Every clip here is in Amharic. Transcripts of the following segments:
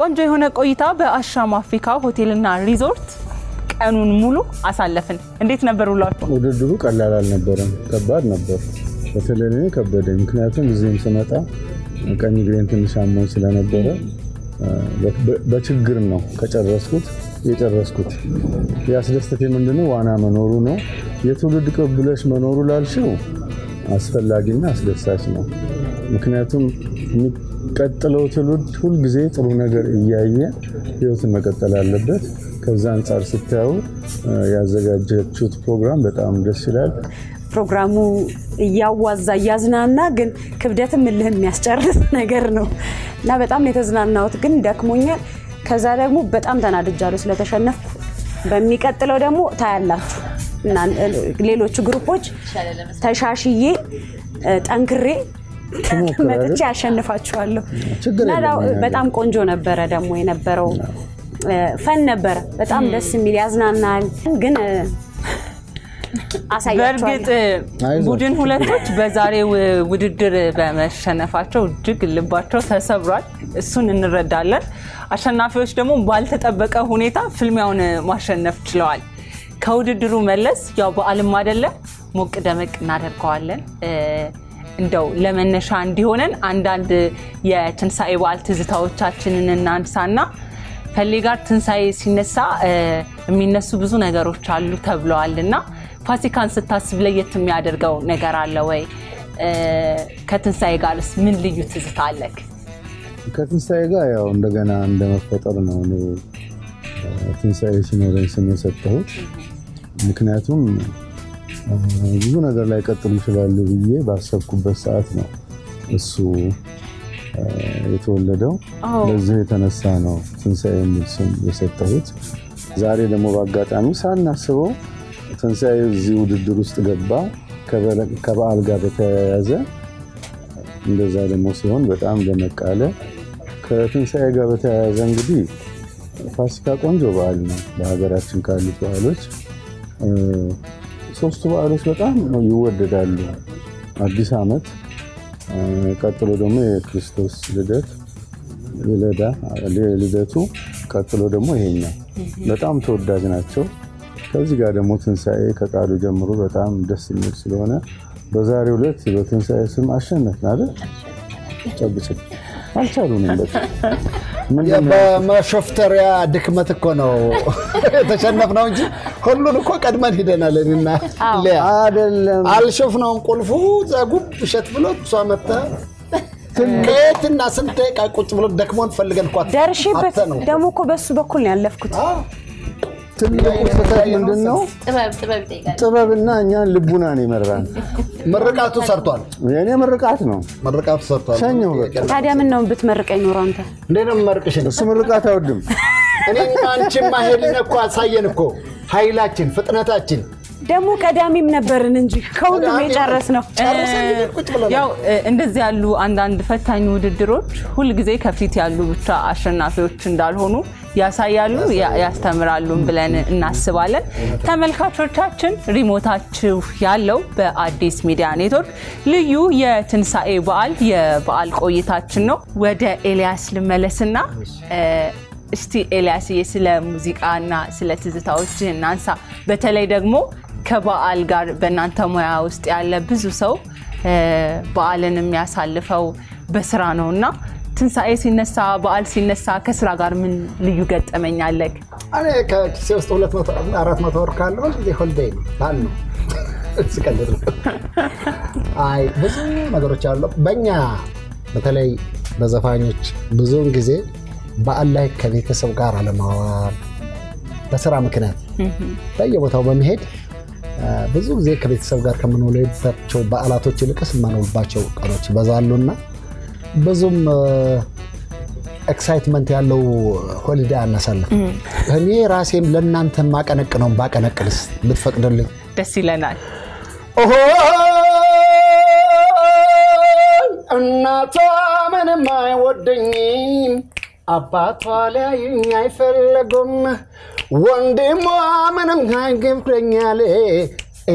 ቆንጆ የሆነ ቆይታ በአሻም አፍሪካ ሆቴልና ሪዞርት ቀኑን ሙሉ አሳለፍን እንዴት ነበር ውላችሁ ውድድሩ ቀላል አልነበረም ከባድ ነበር በተለይ ከበደኝ ምክንያቱም እዚህም ስመጣ ቀኝ ግሬን ትንሽ አሞኝ ስለነበረ በችግር ነው ከጨረስኩት የጨረስኩት ያስደስተኝ ምንድነው ዋና መኖሩ ነው የትውልድ ቅብለሽ መኖሩ ላልሽው አስፈላጊና አስደሳች ነው ምክንያቱም የሚቀጥለው ትውልድ ሁሉ ጊዜ ጥሩ ነገር እያየ ህይወትን መቀጠል አለበት ከዛ አንፃር ስታዩ ያዘጋጀችሁት ፕሮግራም በጣም ደስ ይላል ፕሮግራሙ ያዋዛ ያዝናና ግን ክብደትም ምልህም የሚያስጨርስ ነገር ነው እና በጣም የተዝናናውት ግን ደክሞኛል ከዛ ደግሞ በጣም ተናድጃለሁ ስለተሸነፍኩ በሚቀጥለው ደግሞ ታያላችሁ እና ሌሎች ግሩፖች ተሻሽዬ ጠንክሬ መጥቼ አሸንፋችኋለሁ እና በጣም ቆንጆ ነበር ደግሞ የነበረው ፈን ነበር በጣም ደስ የሚል ያዝናናል ግን በርግጥ ቡድን ሁለቶች በዛሬው ውድድር በመሸነፋቸው እጅግ ልባቸው ተሰብሯል እሱን እንረዳለን አሸናፊዎች ደግሞ ባልተጠበቀ ሁኔታ ፍልሚያውን ማሸነፍ ችለዋል ከውድድሩ መለስ ያው በአለም አይደለ ሞቅ ደመቅ እናደርገዋለን እንደው ለመነሻ እንዲሆነን አንዳንድ የትንሳኤ በዓል ትዝታዎቻችንን እናንሳና ፈሊጋር ትንሳኤ ሲነሳ የሚነሱ ብዙ ነገሮች አሉ ተብለዋልና ፋሲካን ስታስብ ለየት የሚያደርገው ነገር አለ ወይ ከትንሳኤ ጋርስ ምን ልዩ ትዝታ አለክ ከትንሳኤ ጋር ያው እንደገና እንደመፈጠር ነው ትንሳኤ ሲኖረኝ ስም የሰጠሁት ምክንያቱም ብዙ ነገር ላይ ቀጥሉ ይችላሉ ብዬ ባሰብኩበት ሰዓት ነው እሱ የተወለደው ለዚህ የተነሳ ነው ትንሳኤ የሚል ስም የሰጠሁት ዛሬ ደግሞ በአጋጣሚ ሳናስበው ትንሳኤ እዚህ ውድድር ውስጥ ገባ ከበዓል ጋር በተያያዘ እንደዛ ደግሞ ሲሆን በጣም ደመቃለ ከትንሳኤ ጋር በተያያዘ እንግዲህ ፋሲካ ቆንጆ በዓል ነው በሀገራችን ካሉት በዓሎች ሶስቱ በዓሎች በጣም ይወደዳሉ አዲስ አመት ቀጥሎ ደግሞ የክርስቶስ ልደቱ ቀጥሎ ደግሞ ይሄኛው በጣም ተወዳጅ ናቸው ከዚህ ጋር ደግሞ ትንሳኤ ከቃሉ ጀምሮ በጣም ደስ የሚል ስለሆነ በዛሬው ዕለት በትንሳኤ ስም አሸነፍን አይደል ጨብጭ አልቻሉንም በማሾፍተሪያ ድክመት እኮ ነው ተሸነፍነው እንጂ ሁሉን እኮ ቀድመን ሄደናል እና አይደለም አልሾፍነውም ቁልፉ ዛጉብ ሸት ብሎ ሷመጣ ከየትና ስንት ቁጭ ብሎ ደክሞን ፈልገን ቋት ደርሽበት ደግሞ እኮ በሱ በኩል ነው ያለፍኩት ትልቁ ስህተት ምንድነው ጥበብና እኛን ልቡናን ይመራን መርቃቱ ሰርቷል የኔ መርቃት ነው መርቃቱ ሰርቷል ሸኘው ታዲያ ምን ነው ብትመርቀኝ ኖር አንተ እንደነም መርቅሽ እሱ መርቃት አይወድም እኔና አንቺማ ሄድን እኮ አሳየን እኮ ኃይላችን ፍጥነታችን ደግሞ ቀዳሚም ነበርን እንጂ ከሁሉም የጨረስ ነው ያው እንደዚህ ያሉ አንዳንድ ፈታኝ ውድድሮች ሁሉ ጊዜ ከፊት ያሉ ብቻ አሸናፊዎች እንዳልሆኑ ያሳያሉ ያስተምራሉ ብለን እናስባለን ተመልካቾቻችን ሪሞታችሁ ያለው በአዲስ ሚዲያ ኔትወርክ ልዩ የትንሳኤ በዓል የበዓል ቆይታችን ነው ወደ ኤልያስ ልመለስና እስቲ ኤልያስ ስለ ሙዚቃና ስለ ትዝታዎች እናንሳ በተለይ ደግሞ ከበዓል ጋር በእናንተ ሙያ ውስጥ ያለ ብዙ ሰው በዓልን የሚያሳልፈው በስራ ነውና ትንሳኤ ሲነሳ በዓል ሲነሳ ከስራ ጋር ምን ልዩ ገጠመኛለክ አኔ ከሲውስጥ 200 400 ወር ካለው ሆሊዴይ ባል ነው እስከለድ አይ ብዙ ነገሮች አሉ በእኛ በተለይ በዘፋኞች ብዙውን ጊዜ በዓል ላይ ከቤተሰብ ጋር አለማዋል በስራ ምክንያት በየቦታው በመሄድ ብዙ ጊዜ ከቤተሰብ ጋር ከመኖርባቸው በዓላቶች ይልቅስ ማኖርባቸው ቀኖች በዛሉና ብዙም ኤክሳይትመንት ያለው ሆሊዴይ አናሳልፍ እኔ ራሴም ለእናንተ ማቀነቅነው ባቀነቅልስ ብትፈቅዱልኝ ደስ ይለናል ኦሆ እናቷ ምንም አይወደኝም አባቷ ሊያየኝ አይፈልጉም ወንድሟ ምንም አይገፍረኛል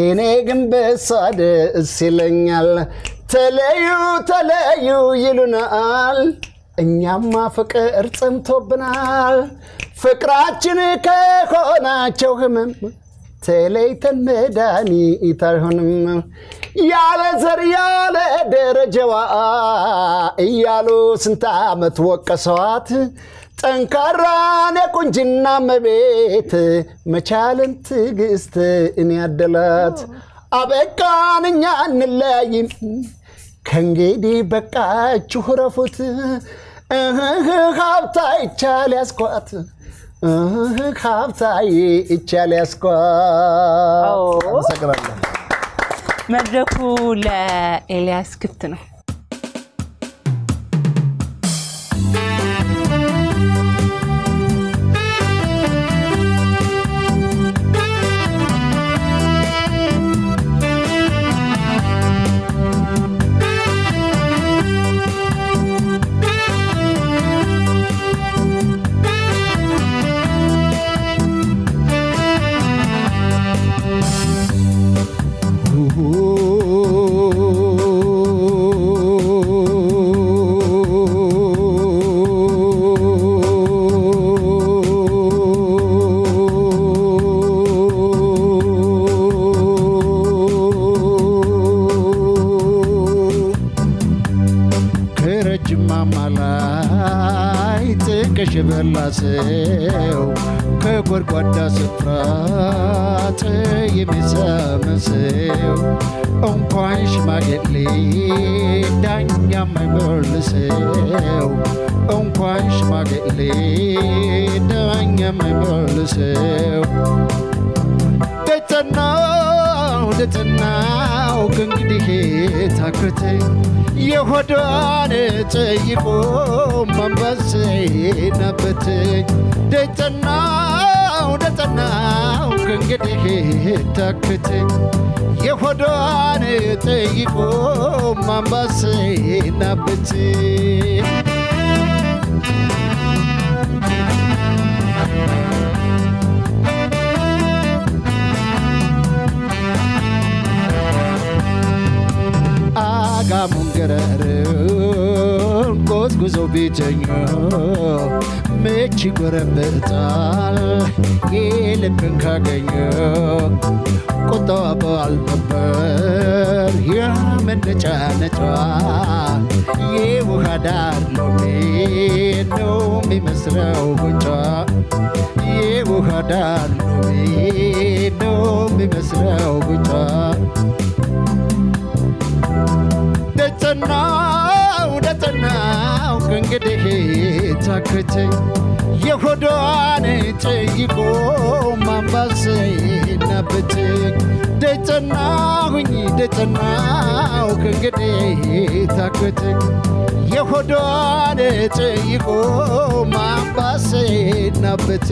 እኔ ግን በሷ ደስ ይለኛል ተለዩ ይሉናል እኛማ ፍቅር ጸንቶብናል ፍቅራችን ከሆናቸው ህመም ተለይተን መድኃኒት አይሆንም ያለ ዘር ያለ ደረጃዋ እያሉ ስንት ዓመት ወቀሰዋት ጠንካራን የቁንጅና መቤት መቻልን ትዕግስት እኔ ያደላት አበቃን እኛ እንለያይም ከእንግዲህ በቃችሁ ረፉት ሀብታ ይቻል ያስኳት ሀብታ ይቻል ያስኳት አመሰግናለሁ መድረኩ ለኤልያስ ክፍት ነው በላሰው ከጎርጓዳ ስፍራ የሚሰመስው እንኳን ሽማግሌ ዳኛ የማይመልሰው እንኳን ሽማግሌ ዳኛ የማይመልሰው ደተናው ከእንግዲህ ታክርት የሆዷን ጠይቆ መንበስ ነበት ደተናው ከእንግዲህ ታክርት የሆዷን ጠይቆ መንበስ ነበት ጋሙንገረርን ጎዝጉዞ ቢተኛ መች ጎረበታል የልብን ካገኘ ቁጣዋ ባልነበር የመነጫነጫ የውሃ ዳር ሎሚ ነው የሚመስለው ጉንጯ የውሃ ዳር ሎሚ ነው የሚመስለው ጉንጯ ደተናው ከእንግዲህ ታክርት የሆዷን ጠይቆ ማንባስ ነበት ደተናው ከእንግዲህ ታክርት የሆዷን ጠይቆ ማንባስ ነበት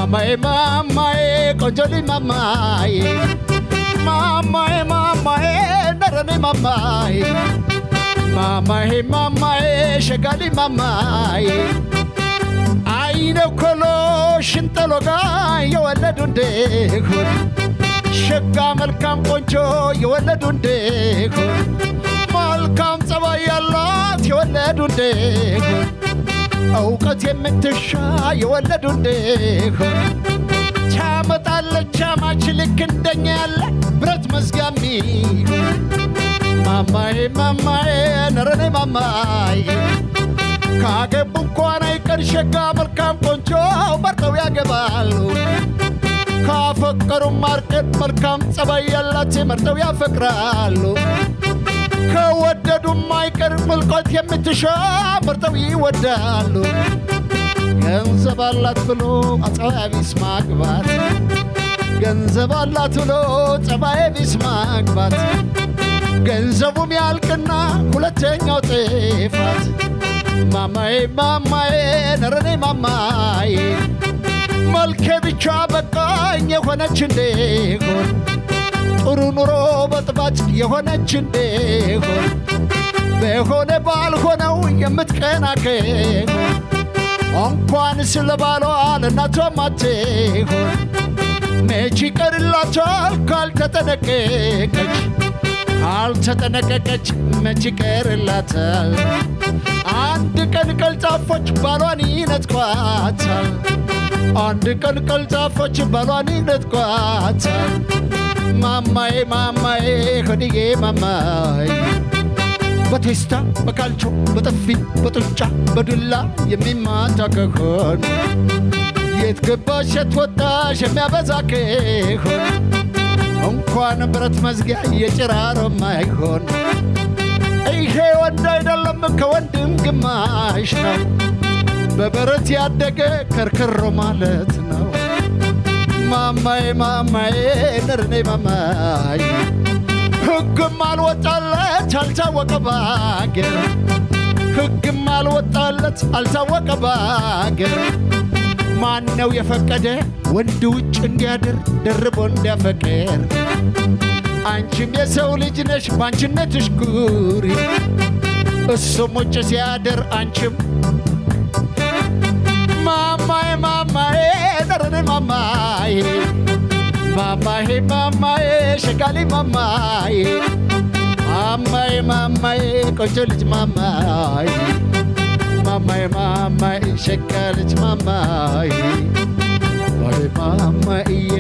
Mamae, konjoli mamae. Mamae, narane mamae. Mamae, shagali mamae. Aino kolo shintaloga yowaladunde khun. Shagga malkam konjo yowaladunde khun. Malkam tsabayallat yowaladunde khun. أوقات يمتشا يولدون ديخون شامت على شامات لك الدنيا برد مزقامي ماماي نرني ماماي كاقبون كوانا يكر شقا ملكام كونشو مرتو يا قبالو كافكرو ماركت ملكام سبايالاتي مرتو يا فكرالو كوددو مايكر ملقات يمتشا مرتو يودالو ገንዘብ አላት ብሎ አጸባይ ቢስ ማግባት ገንዘብ አላት ብሎ ጸባይ ቢስ ማግባት ገንዘቡም ያልቅና ሁለተኛው ጥፋት ማማዬ ነረኔ ማማዬ መልከ ብቻ በቃኝ የሆነች እንደሆን ጥሩ ኑሮ በጥባጭ የሆነች እንደሆን በሆነ ባልሆነው የምትቀናከኝ እንኳን ስለባሏ ለእናቷ ማትሆን መች ይቀርላታል ካልተጠነቀቀች መች ይቀርላታል አንድ ቀን ቀልጣፎች ባሏን ይነጥቋታል አንድ ቀን ቀልጣፎች ባሏን ይነጥቋታል ማማዬ ሆድዬ ማማዬ በቴስታ በካልቾ በጥፊ በጡጫ በዱላ የሚማታ ከሆነ የት ገባሽ የት ወጣሽ የሚያበዛ ከሆነ እንኳን ብረት መዝጊያ የጭራሮ ማይሆን ይሄ ወንድ አይደለም ከወንድም ግማሽ ነው በበረት ያደገ ከርከሮ ማለት ነው ማማዬ ነርኔ ማማዬ ሕግም አልወጣለት አልታወቀ ባገር ሕግም አልወጣለት አልታወቀ ባገር ማነው የፈቀደ ወንድ ውጭ እንዲያድር ደርቦ እንዲያፈቅር አንቺም የሰው ልጅ ነሽ ባንቺነትሽ ኩሪ እሱም ውጭ ሲያድር አንቺም ማማዬ ነርኔ ማማዬ ሸጋሊ ማማዬ ቆንጆ ልጅ ማማዬ ሸጋልጅ ማማዬ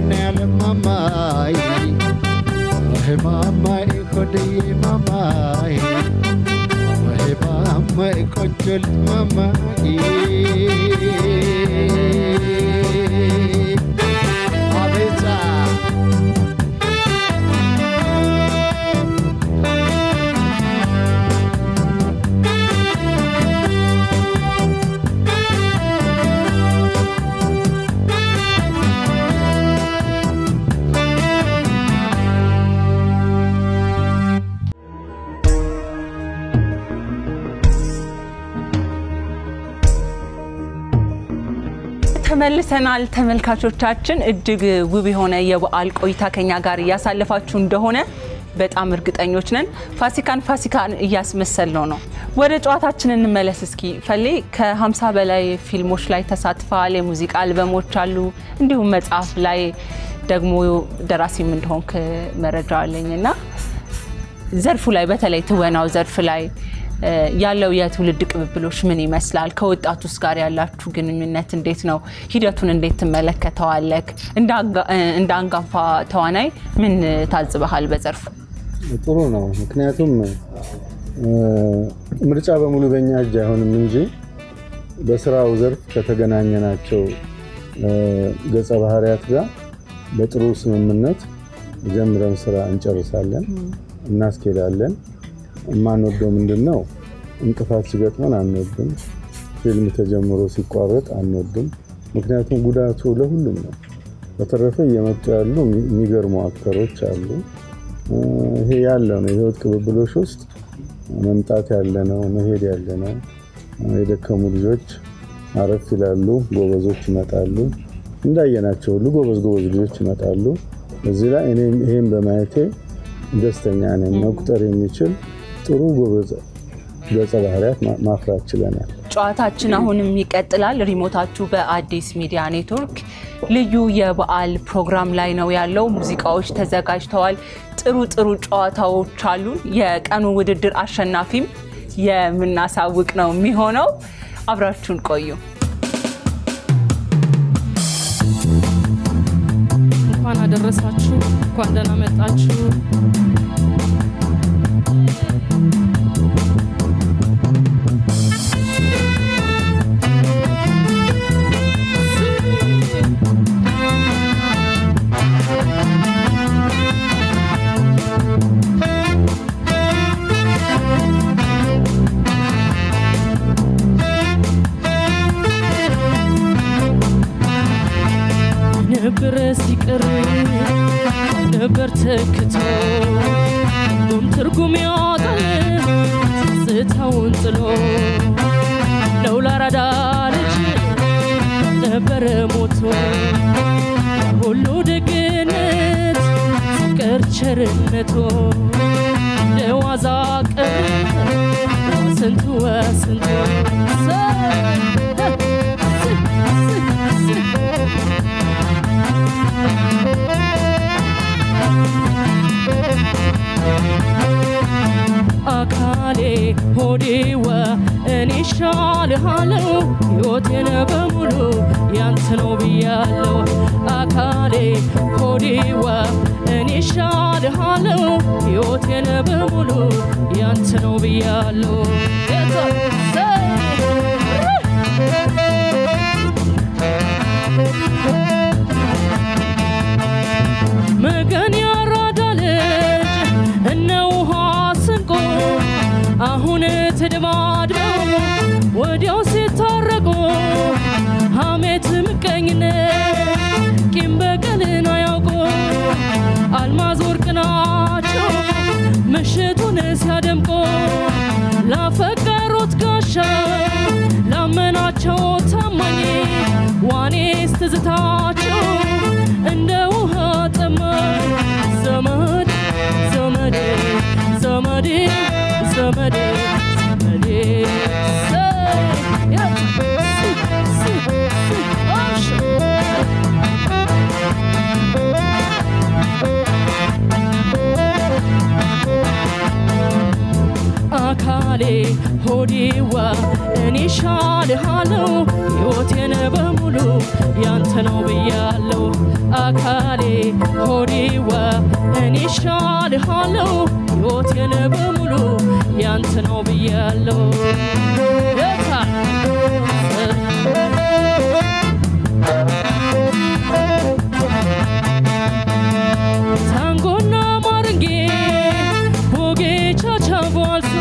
ናያለ ማማዬ ሆድዬ ማማዬ ቆንጆ ልጅ ማማዬ ተመልሰናል ተመልካቾቻችን እጅግ ውብ የሆነ የበዓል ቆይታ ከኛ ጋር ያሳለፋችሁ እንደሆነ በጣም እርግጠኞች ነን ፋሲካን እያስመሰልነው ነው ወደ ጨዋታችን እንመለስ እስኪ ፈሌ ከ50 በላይ ፊልሞች ላይ ተሳትፈዋል የሙዚቃ አልበሞች አሉ እንዲሁም መጽሐፍ ላይ ደግሞ ደራሲም እንደሆንክ መረጃ አለኝና ዘርፉ ላይ በተለይ ትወናው ዘርፍ ላይ ያለው የትውልድ ቅብብሎሽ ምን ይመስላል ከወጣቱስ ጋር ያላችሁ ግንኙነት እንዴት ነው ሂደቱን እንዴት ተመለከተዋለክ እንደ አንጋፋ ተዋናይ ምን ታዝበሃል በዘርፉ ጥሩ ነው ምክንያቱም ምርጫ በሙሉ በእኛ እጅ አይሆንም እንጂ በስራው ዘርፍ ከተገናኘናቸው ገጸ ባህሪያት ጋር በጥሩ ስምምነት ጀምረን ስራ እንጨርሳለን እናስኬዳለን ማንወደው ምንድነው እንቅፋት ሲገጥመን አንወድም ፊልም ተጀምሮ ሲቋረጥ አንወድም ምክንያቱም ጉዳቱ ለሁሉም ነው በተረፈ የመጡ ያሉ የሚገርሙ አክተሮች አሉ ይሄ ያለው ነው ህይወት ቅብብሎሽ ውስጥ መምጣት ያለ ነው መሄድ ያለ ነው የደከሙ ልጆች አረፍ ይላሉ ጎበዞች ይመጣሉ እንዳየናቸው ሁሉ ጎበዝ ልጆች ይመጣሉ እዚህ ላይ እኔ ይሄን በማየቴ ደስተኛ ነኝ መቁጠር የሚችል ጥሩ ጎበዝ ገጸ ባህሪያት ማፍራት ችለናል ጨዋታችን አሁንም ይቀጥላል ሪሞታችሁ በአዲስ ሚዲያ ኔትወርክ ልዩ የበዓል ፕሮግራም ላይ ነው ያለው ሙዚቃዎች ተዘጋጅተዋል ጥሩ ጨዋታዎች አሉ የቀኑ ውድድር አሸናፊም የምናሳውቅ ነው የሚሆነው አብራችሁን ቆዩ እንኳን አደረሳችሁ እንኳን ደህና መጣችሁ ነበር ሲቀር ነበር ተክቶ ሁሉም ትርጉም ያወጣል ስታውን ጥሎ ለውላራዳ ልጅ ነበር ሞቶ ሁሉ ደግነት ሲቀር ቸርነቱ ለዋዛ ቀር ስንቱ አካሌ ሆዴዋ እኔ ሻልሃለው ሕይወቴን በሙሉ ያንተ ነው ብያለው አካሌ ሆዴዋ እኔ ሻልሃለው ሕይወቴን በሙሉ ያንተ ነው ብያለው መገን ያራዳል እነው ሐስንቆ አሁን ተደባድበው ወዲያው ሲታረቁ ሐሜት ምቀኝነት ቂም በቀልን አያውቁ አልማዝ ወርቅ ናቸው ምሽቱን ሲያደምቁ ላፈቀሩት ጋሻ ላመናቸው ታማኝ ዋኔስ ትዝታቸው እንደ ውሃ ጠማኝ ዘመድ ዘመዴ ዘመዴ ዘመዴ ዘመዴ አካሌ ሆዴዋ እኔ ሻልሃለው ሕይወቴን በሙሉ ያንተ ነው ብያለው አካሌ ሆዴዋ እኔ ሻልሃለው ሕይወቴን በሙሉ ያንተ ነው ብያለው ታንጎና ማርንጌ ቦጌ ቻቻ ቧልሱ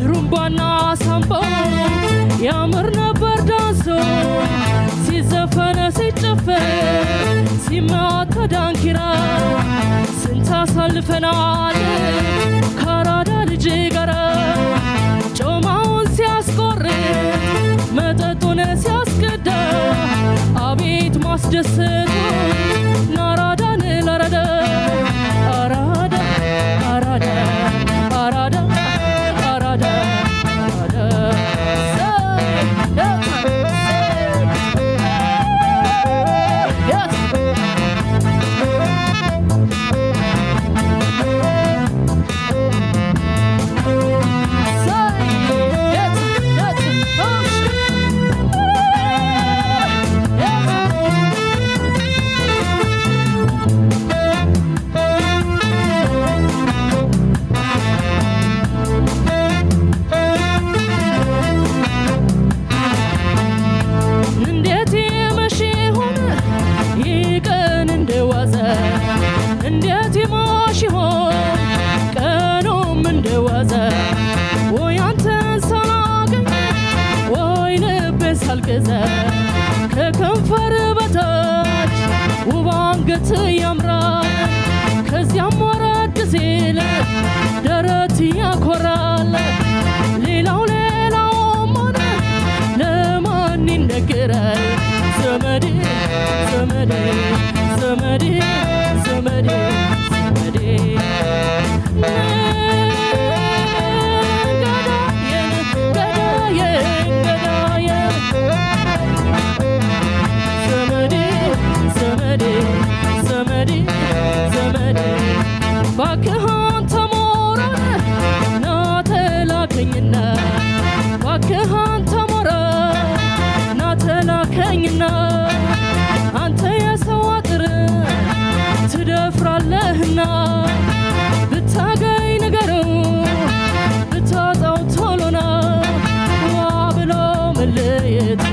ሩምባና ሳምባው ያምር ነበር ዳንሶ ሲዘፈነ ሲጨፈር ሲማታ ዳንኪራ ስንት አሳልፈናል ካራዳ ልጅ ጋራ ጮማውን ሲያስቆርጥ መጠጡን ሲያስቀዳ አቤት ማስደሰቱ ናራዳን ለረዳ አራዳ አራዳ አራዳ አራዳ እንዴት ይማሽሆን ቀኑም እንደዋዛ ወይ አንተን ሳላገኝ ወይ ልቤን ሳልገዛ ከከንፈር በታች ውብ አንገት ያምራል ከዚያም ወረድ ሲል ደረት ያኮራል ሌላው ሆነ ለማን ይነገራል ዘመዴ ዘመዴ ዘመዴ ዘመዴ ዘመዴ ዘመዴ ዘመዴ ዘመዴ ባክሃን ተሞራን ናተላከኝና ባክሃን ተሞራን ናተላከኝና አንተ የሰው አጥር ትደፍራለህና ብታገኝ ነገረው ብታጣው ቶሎና ዋ ብሎ መለየት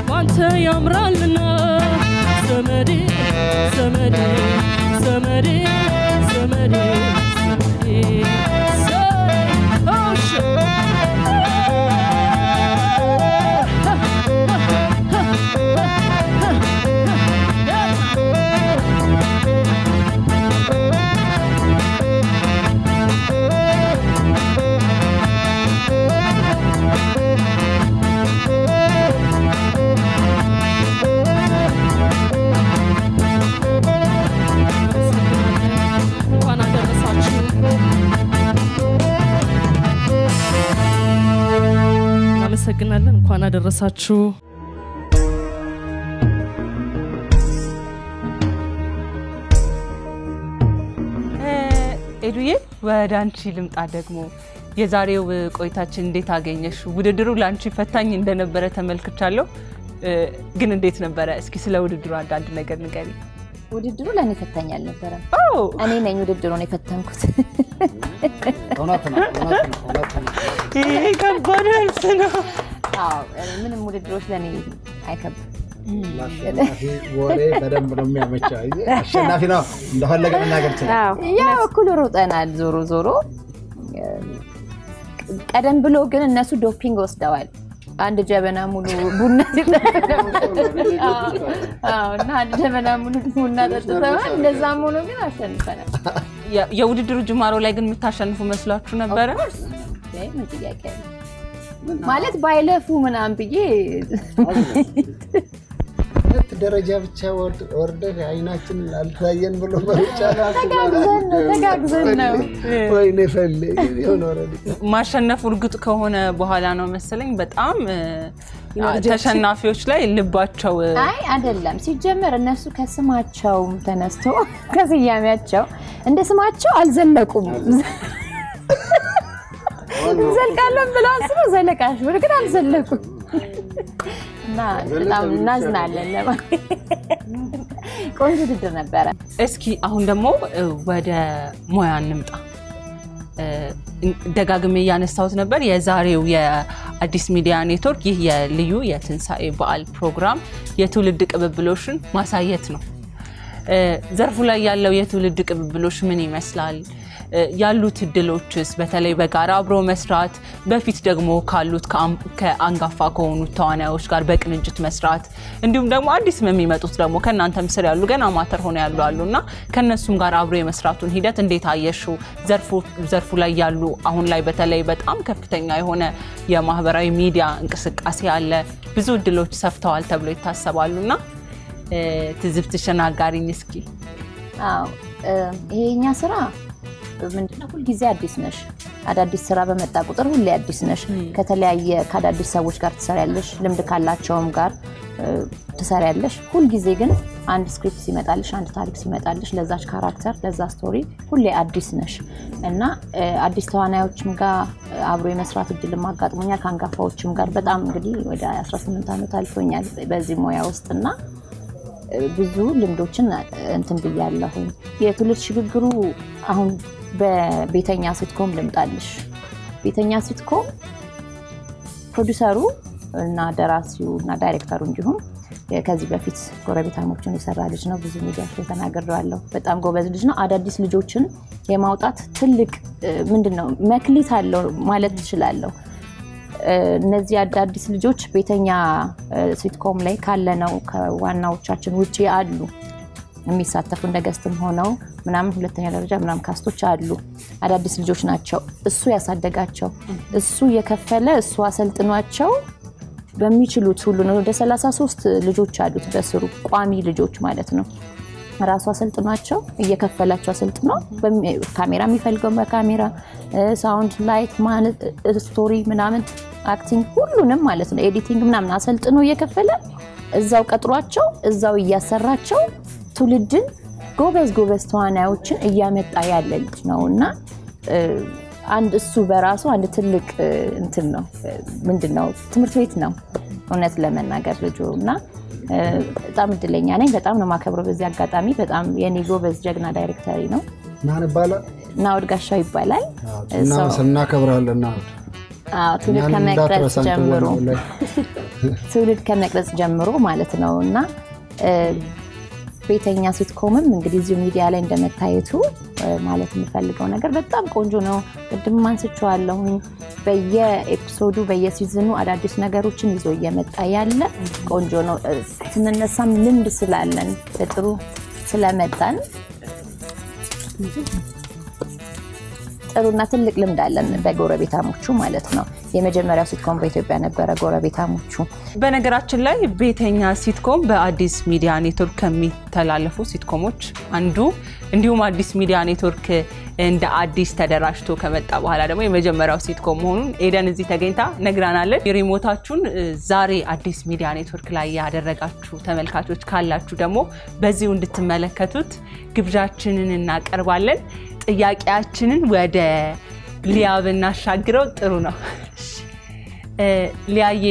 ባንተ ያምራልና ዘመዴ ዘመዴ ዘመዴ ዘመዴ እናመሰግናለን። እንኳን አደረሳችሁ። ኤዱዬ ወደ አንቺ ልምጣ ደግሞ የዛሬው ቆይታችን እንዴት አገኘሽ? ውድድሩ ላንቺ ፈታኝ እንደነበረ ተመልክቻለሁ። ግን እንዴት ነበረ? እስኪ ስለ ውድድሩ አንዳንድ ነገር ንገሪ። ውድድሩ ለኔ ፈታኝ አልነበረም። እኔ ነኝ ውድድሩን የፈተንኩት። ይሄ ከባድ መልስ ነው። ምንም ውድድሮች ለኔ አይከብድም። ወሬ በደንብ ነው የሚያመቻው። አሸናፊ ነው እንደፈለገ መናገር ይችላል። ያው እኩል ሮጠናል። ዞሮ ቀደም ብሎ ግን እነሱ ዶፒንግ ወስደዋል። አንድ ጀበና ሙሉ ቡና እና አንድ ጀበና ሙሉ ቡና ጠጥተዋል። እንደዛም ሆኖ ግን አሸንፈናል። የውድድሩ ጅማሮ ላይ ግን የምታሸንፉ መስሏችሁ ነበረ? ምን ጥያቄ ማለት ባይለፉ ምናምን ብዬ ደረጃ ብቻ ወርደህ አይናችን አልታየን ብሎ በሩጫ ተጋግዘን ነው ወይኔ ፈልግ የሆነ ወረድ ማሸነፉ እርግጥ ከሆነ በኋላ ነው መሰለኝ በጣም ተሸናፊዎች ላይ ልባቸው አይ አይደለም። ሲጀመር እነሱ ከስማቸው ተነስቶ ከስያሜያቸው እንደ ስማቸው አልዘለቁም። ዘልቃለን ብለው አስበው ዘለቃሽ ግን አልዘለቁም። እና በጣም እናዝናለን ለማለት ቆንጆ ውድድር ነበረ። እስኪ አሁን ደግሞ ወደ ሙያ እንምጣ። ደጋግሜ ያነሳሁት ነበር የዛሬው የአዲስ ሚዲያ ኔትወርክ ይህ የልዩ የትንሳኤ በዓል ፕሮግራም የትውልድ ቅብብሎሽን ማሳየት ነው። ዘርፉ ላይ ያለው የትውልድ ቅብብሎሽ ምን ይመስላል? ያሉት እድሎችስ በተለይ በጋራ አብሮ መስራት በፊት ደግሞ ካሉት ከአንጋፋ ከሆኑት ተዋናዮች ጋር በቅንጅት መስራት እንዲሁም ደግሞ አዲስ የሚመጡት ደግሞ ከናንተም ስር ያሉ ገና አማተር ሆነ ያሉ አሉና ከነሱም ጋር አብሮ የመስራቱን ሂደት እንዴት አየሽው? ዘርፉ ላይ ያሉ አሁን ላይ በተለይ በጣም ከፍተኛ የሆነ የማህበራዊ ሚዲያ እንቅስቃሴ አለ። ብዙ እድሎች ሰፍተዋል ተብሎ ይታሰባሉና ትዝብትሽን አጋሪኝ እስኪ። ይሄኛ ስራ ምንድነው ሁሉ ጊዜ አዲስ ነሽ። አዳዲስ ስራ በመጣ ቁጥር ሁሌ አዲስ ነሽ። ከተለያየ ከአዳዲስ ሰዎች ጋር ትሰሪያለሽ፣ ልምድ ካላቸውም ጋር ትሰሪያለሽ። ሁሉ ጊዜ ግን አንድ ስክሪፕት ሲመጣልሽ፣ አንድ ታሪክ ሲመጣልሽ ለዛች ካራክተር ለዛ ስቶሪ ሁሌ አዲስ ነሽ እና አዲስ ተዋናዮችም ጋር አብሮ የመስራት እድል ማጋጥሞኛል። ካንጋፋዎችም ጋር በጣም እንግዲህ ወደ 18 ዓመት አልፎኛል በዚህ ሙያ ውስጥና ብዙ ልምዶችን እንትን ብያለሁ። የትውልድ ሽግግሩ አሁን በቤተኛ ሲትኮም ልምጣልሽ። ቤተኛ ሲትኮም ፕሮዲዩሰሩ እና ደራሲው እና ዳይሬክተሩ እንዲሁም ከዚህ በፊት ጎረቤታሞችን የሰራ ልጅ ነው። ብዙ ሚዲያዎች ላይ ተናግሬዋለሁ። በጣም ጎበዝ ልጅ ነው። አዳዲስ ልጆችን የማውጣት ትልቅ ምንድነው መክሊት አለው ማለት እችላለሁ። እነዚህ አዳዲስ ልጆች ቤተኛ ሲትኮም ላይ ካለነው ከዋናዎቻችን ውጪ አሉ የሚሳተፉ እንደ ገስትም ሆነው ምናምን ሁለተኛ ደረጃ ምናምን ካስቶች አሉ። አዳዲስ ልጆች ናቸው። እሱ ያሳደጋቸው እሱ የከፈለ እሱ አሰልጥኗቸው በሚችሉት ሁሉ ነው። ወደ 33 ልጆች አሉት በስሩ ቋሚ ልጆች ማለት ነው። ራሱ አሰልጥኗቸው እየከፈላቸው አሰልጥኖ ካሜራ የሚፈልገው በካሜራ ሳውንድ ላይት ማለት ስቶሪ ምናምን አክቲንግ ሁሉንም ማለት ነው ኤዲቲንግ ምናምን አሰልጥኖ እየከፈለ እዛው ቀጥሯቸው እዛው እያሰራቸው ትውልድን ጎበዝ ተዋናዮችን እያመጣ ያለ ልጅ ነውና አንድ እሱ በራሱ አንድ ትልቅ እንትን ነው። ምንድነው ትምህርት ቤት ነው እውነት ለመናገር ልጁና በጣም እድለኛ ነኝ። በጣም ነው ማከብረው በዚህ አጋጣሚ። በጣም የኔ ጎበዝ ጀግና ዳይሬክተር ነው። ማን ይባላል? ናውድ ጋሻው ይባላል። እና ስናከብራለን ናውድ ትውልድ ከመቅረጽ ጀምሮ ማለት ነውና ቤተኛ ሲትኮምም እንግዲህ እዚሁ ሚዲያ ላይ እንደመታየቱ ማለት የሚፈልገው ነገር በጣም ቆንጆ ነው። ቅድም አንስቼዋለሁ። በየኤፒሶዱ በየሲዝኑ አዳዲስ ነገሮችን ይዞ እየመጣ ያለ ቆንጆ ነው። ስንነሳም ልምድ ስላለን በጥሩ ስለመጣን ጥሩና ትልቅ ልምድ አለን በጎረቤታሞቹ ማለት ነው። የመጀመሪያው ሲትኮም በኢትዮጵያ ነበረ ጎረቤታሞቹ። በነገራችን ላይ ቤተኛ ሲትኮም በአዲስ ሚዲያ ኔትወርክ ከሚተላለፉ ሲትኮሞች አንዱ እንዲሁም አዲስ ሚዲያ ኔትወርክ እንደ አዲስ ተደራጅቶ ከመጣ በኋላ ደግሞ የመጀመሪያው ሲትኮም መሆኑን ኤደን እዚህ ተገኝታ ነግራናለች። ሪሞታችሁን ዛሬ አዲስ ሚዲያ ኔትወርክ ላይ ያደረጋችሁ ተመልካቾች ካላችሁ ደግሞ በዚሁ እንድትመለከቱት ግብዣችንን እናቀርባለን። ጥያቄያችንን ወደ ሊያ ብናሻግረው ጥሩ ነው። ሊያዬ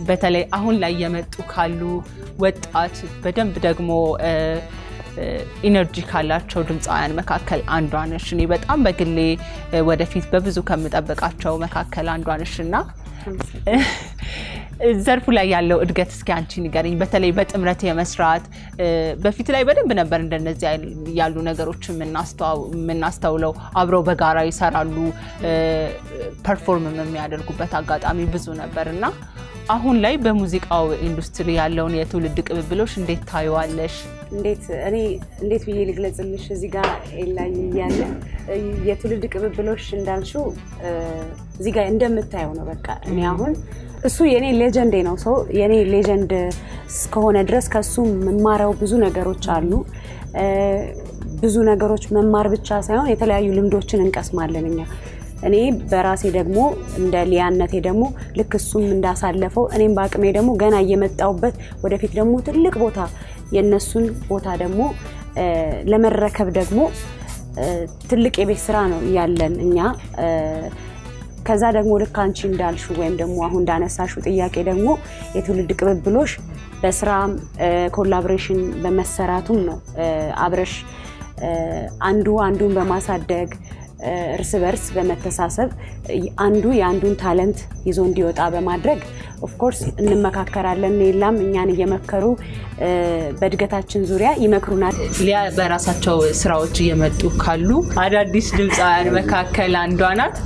በተለይ አሁን ላይ የመጡ ካሉ ወጣት በደንብ ደግሞ ኢነርጂ ካላቸው ድምፃውያን መካከል አንዷ ነሽ። እኔ በጣም በግሌ ወደፊት በብዙ ከምጠብቃቸው መካከል አንዷ ነሽና ዘርፉ ላይ ያለው እድገት እስኪ አንቺ ንገሪኝ። በተለይ በጥምረት የመስራት በፊት ላይ በደንብ ነበር እንደነዚህ ያሉ ነገሮች የምናስተውለው አብረው በጋራ ይሰራሉ ፐርፎርም የሚያደርጉበት አጋጣሚ ብዙ ነበርና አሁን ላይ በሙዚቃው ኢንዱስትሪ ያለውን የትውልድ ቅብብሎሽ እንዴት ታዩዋለሽ? እንዴት ብዬ ልግለጽልሽ? እዚህ ጋር ኤላይ ያለ የትውልድ ቅብብሎሽ እንዳልሽው እዚህ ጋር እንደምታየው ነው። በቃ እኔ አሁን እሱ የኔ ሌጀንድ ነው። ሰው የኔ ሌጀንድ እስከሆነ ድረስ ከሱ መማራው ብዙ ነገሮች አሉ። ብዙ ነገሮች መማር ብቻ ሳይሆን የተለያዩ ልምዶችን እንቀስማለን እኛ። እኔ በራሴ ደግሞ እንደ ሊያነቴ ደግሞ ልክ እሱም እንዳሳለፈው እኔም በአቅሜ ደግሞ ገና እየመጣውበት ወደፊት ደግሞ ትልቅ ቦታ የነሱን ቦታ ደግሞ ለመረከብ ደግሞ ትልቅ የቤት ስራ ነው ያለን እኛ። ከዛ ደግሞ ልክ አንቺ እንዳልሹ ወይም ደግሞ አሁን እንዳነሳሹ ጥያቄ ደግሞ የትውልድ ቅብብሎሽ በስራም ኮላቦሬሽን በመሰራቱም ነው። አብረሽ አንዱን በማሳደግ እርስ በርስ በመተሳሰብ አንዱ የአንዱን ታለንት ይዞ እንዲወጣ በማድረግ ኦፍ ኮርስ እንመካከራለን። ሌላም እኛን እየመከሩ በእድገታችን ዙሪያ ይመክሩናል። ሊያ በራሳቸው ስራዎች እየመጡ ካሉ አዳዲስ ድምፃውያን መካከል አንዷ ናት።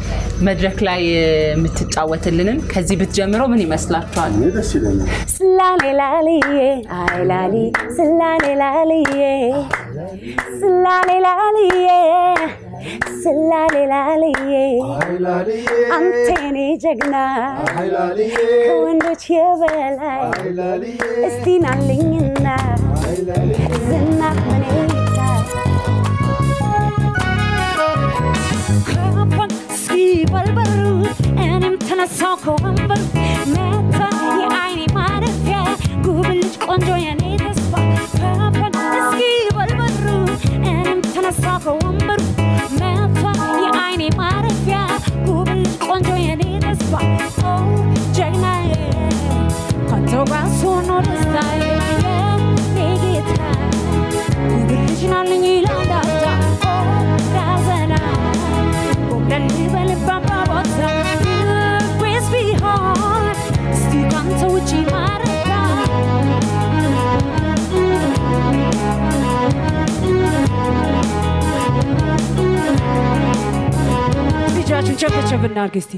መድረክ ላይ የምትጫወትልንን ከዚህ ብትጀምረው ምን ይመስላችኋል? ደስ ይለኛል። ስላሌ ላሊዬ አይ ላሊ ስላሌ ላሊዬ ስላሌ ላሊዬ ስላሌ ላሊዬ አንተኔ ጀግና ከወንዶች የበላይ እስቲ ናልኝና ዝና መኔታ ከፋን እስኪ በልበሩ እኔም ተነሳው ከወንበሩ መታ የአይኔ ማረፊያ ጉብልጭ ቆንጆ የኔ ተስፋ ከፋን እስኪ በልበሩ እኔም ተነሳው ከወንበሩ መታ የአይኔ ማረፊያ ጉብልጭ ቆንጆ የኔ ተስፋ ኦ ጀግናዬ ካንተው ጋር ሆኖ ደስታዬ ኔጌታ ጉብልጭ ናልኝ ላንዳታ ኦ ራዘና ጎብለል በልባባ ቦታ ልቤስ ቢሆን እስቲ ካንተ ውጪ ማረፊያ ልጃችን ቸፈቸፍ እናድርግ እስቲ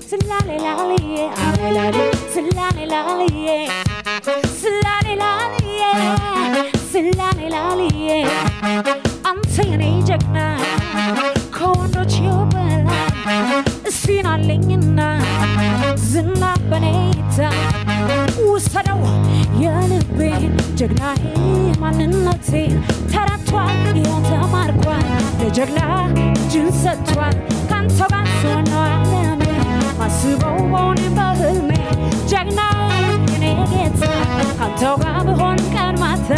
ስላሌ ላሊዬ አይ ላሊ ስላሌ ላሊዬ ስላሌ ላሊዬ ስላሌ ላሊዬ አንተ የኔ ጀግና ከወንዶች የበላይ እስቲ ናልኝና ዝና በኔታ ውሰደው የልቤን ጀግናዬ ማንነቴን ተረቷል የተማርኳል ለጀግና እጅን ሰጥቷል ካንተ ጋር ሆኖ ዓለሜ ማስበው በሆነ በህልሜ ጀግና የኔ ጌታ ካንተው ጋር ብሆን ቀን ማታ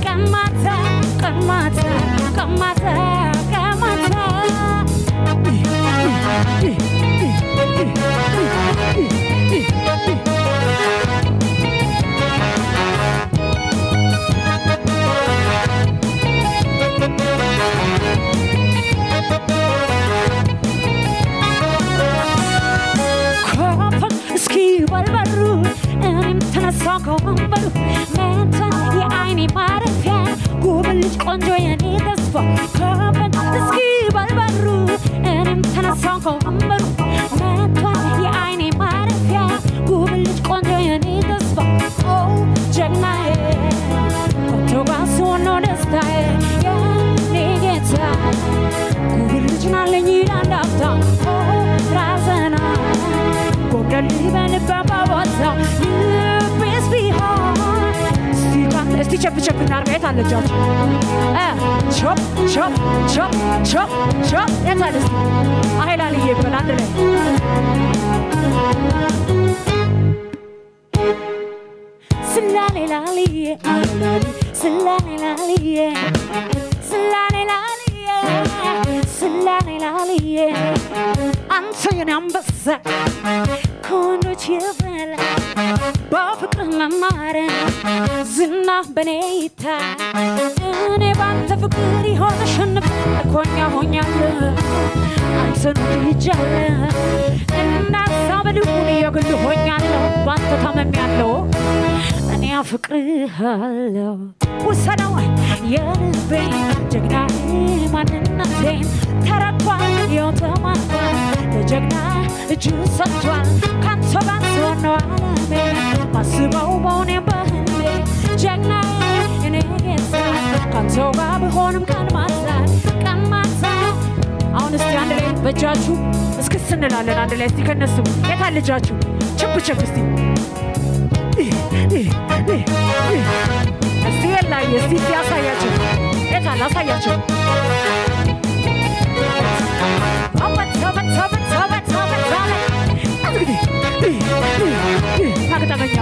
ቀን ማታ ቀን ማታ ቀን ማታ ቀን ማታ እስኪ በልበሩ እኔም ተነሳው ከወንበሩ መታ የአይኔ ማረፊያ ጉብልጭ ቆንጆ የኔ ተስፋ ከፈን እስኪ በልበሩ እኔም ተነሳው ከወንበሩ መታ የአይኔ ማረፊያ ጉብልጭ ቆንጆ የኔ ተስፋ ኦ ጀግናዬ ካንተው ጋር ሆኖ ደስታዬ የኔ ጌታ ጉብልጭ ናልኝ ላንዳፍታ ኦ ራዘና ጎብለል በልባባ ቦታ ልቤስ ቢሆን እስቲ ቸፍ እናድርግ። የት አለቻችሁ? chop chop chop chop chop የታለስ አይላልዬ በል አንድ ላይ ስላኔ ላልዬ ስላኔ ላልዬ ስላኔ ላልዬ ስላኔ ላልዬ አንተ የኔ አንበሳ ከወንዶች የበላ በፍቅር መማር ዝና በኔ ይታይ እኔ ባንተ ፍቅር ይሆን ሸንፍ ኮኛ ሆኛለሁ አንተን ይጃለሁ እናሳ በልቡን የግል ሆኛለሁ ባንተ ታመሚያለሁ እኔ አፍቅርሃለሁ ወሰነው የልቤን ጀግናዬ ማንነቴን ተረቷል የወተማቷል ለጀግና እጅ ሰጥቷል ካንተ ጋር ነው ዓለሜ ማስበው በሆነ በህልሜ ጀግናዬ እኔ ጌታ ካንተ ጋር ብሆንም ቀን ማታ አሁን እስቲ አንድ ላይ በእጃችሁ እስክስ እንላለን አንድ ላይ እስቲ ከነሱ የታል ልጃችሁ ችብ ችብ እስቲ እስቲ የላይ እስቲ ያሳያችሁ የታል አሳያችሁ አበት አበት አበት አበት አበት እንግዲህ ታገጠመኛ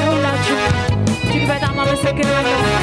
ሁላችሁ እጅግ በጣም አመሰግናለሁ